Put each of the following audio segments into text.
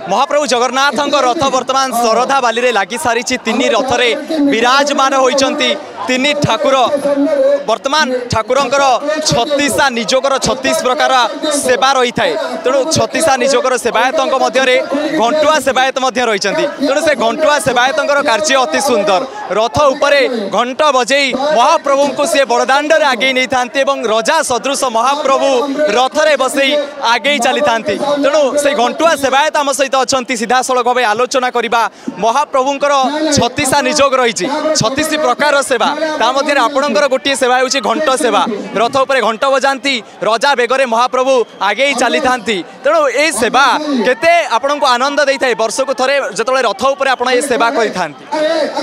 महाप्रभु जगन्नाथ रथ वर्तमान शरधा बाली लगी सारी तीन रथरे विराजमान होती तीन ठाकुर वर्तमान ठाकुरंकर 36 निजोगर 36 प्रकार सेवा रही है तेणु 36 निजोगर सेवायतों मध्य घंटुआ सेवायत रही तेणु से घंटुआ सेवायतों कार्य अति सुंदर रथ उपरे घंट बजई महाप्रभु को सी बड़दाण्ड आगे नहीं था रजा सदृश महाप्रभु रथरे बसई आगे चली था तेणु से घंटुआ सेवायत आम सहित अच्छा सीधा सड़क भाव आलोचना करवा महाप्रभुंर 36 निजोग रही 36 प्रकार सेवा तामध्य आपणकर गोटे सेवा हूँ घंट सेवा रथ उपरे घंट बजाती रजा बेगरे महाप्रभु आगे चली था तेणु ये सेवा केते आपण को आनंद दे था वर्ष को थे जो रथ उपरे आपण ये सेवा करता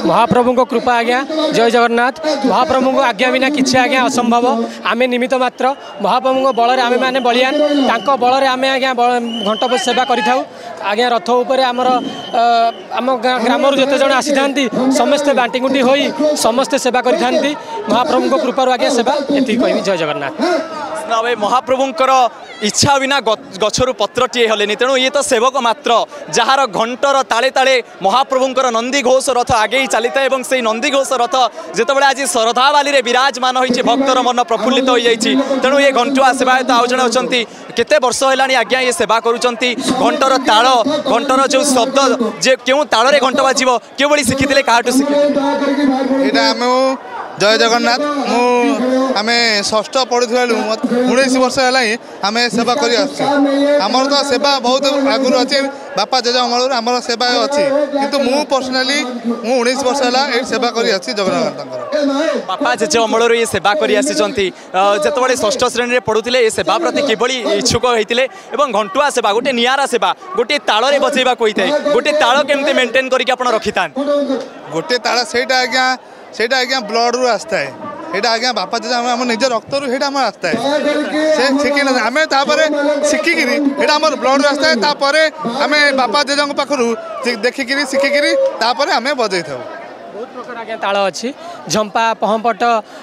महाप्रभु को कृपा आज्ञा जय जगन्नाथ महाप्रभु को आज्ञा बिना किसी आज्ञा असंभव आमे निमित्त मात्र महाप्रभु बल आमे माने बलियान तांको बल आमे आज्ञा घंट सेवा करिथाउ आज्ञा रथ उपरे आमर आम ग्राम जिते जन आसी था समस्ते बांटीगुंटी होई समस्ते सेवा करि महाप्रभु को कृपा आज्ञा सेवा ये कह जय जगन्नाथ महाप्रभुंकर इच्छा बिना गछरु पत्रटीए हलेनी तेणु ये तो सेवक मात्र जार घंटर ताले ताले महाप्रभुंकर नंदी घोष रथ आगे चली था से नंदी घोष रथ जितेबाला आज शरधा बाली रे विराजमान होइछि भक्तर मन प्रफुल्लित हो जाइछि तेणु ये घंटुआ सेवायत आउ जणे अछंती केते वर्ष हेलानी आज्ञा ये सेवा करूछंती घंटर ताल घंटर जो शब्द जे केउ ताल रे घंट बाजिबो के बळी शिखिथिले काहाटु शिखि एटा हम जय जगन्नाथ आमे षष्ठ पढ़ुवा 19 वर्ष है आम सेवा करमर तो सेवा बहुत आगुरी अच्छे बापा जेज अमल आम सेवा अच्छी किंतु मु पर्सनाली 19 वर्ष है सेवा कर जगन्नाथ बापा जेज अमल ये सेवा करते षष्ठ श्रेणी में पढ़ुले ये सेवा प्रति किभली इच्छुक होते घंटुआ सेवा गोटे नियारा सेवा गोटे ताल बजेवा होता है गोटे ताल केमती मेंटेन करके रखी था गोटे ताल से आज्ञा ब्लड रू आसता है यहाँ आज्ञा बापा जे आम निज रक्त रू आसता है से शिखी ना आम शिखिकी आम ब्लड रू आसता है तापर आम बापा जेज पाखु देखिकी शिखिकी आम बजे था बहुत प्रकार आज्ञा ताल अच्छी झंपा पहंपट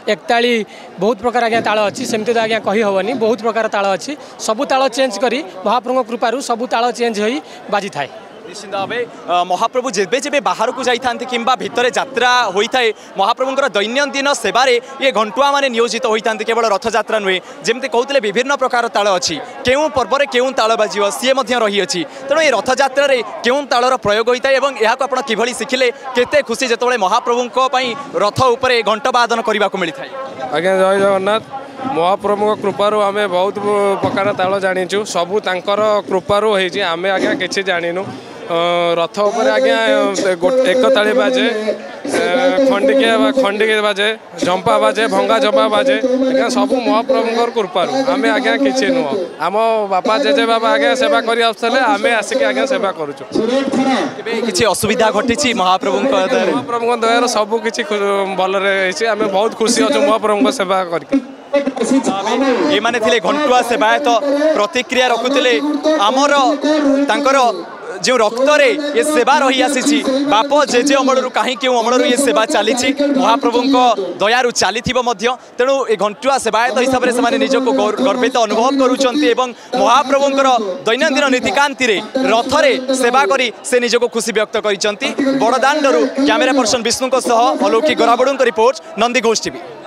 एकताली बहुत प्रकार आज्ञा ताल अच्छी सेमती तो आज्ञा कही हेनी बहुत प्रकार ताल अच्छी सबू ताल चेंज करी महाप्रभु कृपारू सबू ताल चेंज हो बाजी थाए निश्चित भाव महाप्रभु जेबे जेबे बाहर को जाइथांते किंबा भितर यात्रा होता है महाप्रभुंर दैनंदिन सेवारे ये घंटुआ माने नियोजित होइथांते केवल रथ यात्रा नुहे जमती कहते विभिन्न प्रकार ताल अच्छी केउं पर्व केउं ताल बाजिव सी रही अच्छी तेणु ये रथ यात्रा केउं तालर प्रयोग होता है और यहाँ आप किभली शिखिले केते खुशी जितेबाला महाप्रभुंक पई रथ उपरे घंट वादन करने को मिलता है। आज्ञा जय जगन्नाथ महाप्रभु कृपारू आम बहुत प्रकार ताल जाचु सबू तांकर कृपारू होइछि आमे आज्ञा किछि जानिनु रथ उपर आज्ञा एक ताली बाजे खंडिके बाजे झंपा बाजे भंगा झंपा बाजे आज्ञा सब महाप्रभुंकर कृपारू आमे आज्ञा किछि नुह आम बापा जेजे बाबा आज्ञा सेवा करि आसले आमे आसिक आज्ञा सेवा करूछु किछि असुविधा घटिछि महाप्रभुंक दयार सब किछि भल रे आमे बहुत खुशी अछु महाप्रभुंक सेवा करके ये माने थिले घंटुआ सेवायत प्रतिक्रिया रखुले आमर तांकर जो रक्त रे ये सेवा रही आसी बाप जेजे अमलू कहीं क्यों अमलू ये सेवा चली महाप्रभु दयारू चली तेणु ये घंटुआ सेवायत हिसाब से निजक गर्वित अनुभव करुँच महाप्रभुंर दैनंदिन नीतिकांति रथरे सेवा करी से निजक खुशी व्यक्त कर बड़दाण्डरू कैमेरा पर्सन विष्णु अलौकिक गराबड़ू रिपोर्ट नंदी घोष टीवी।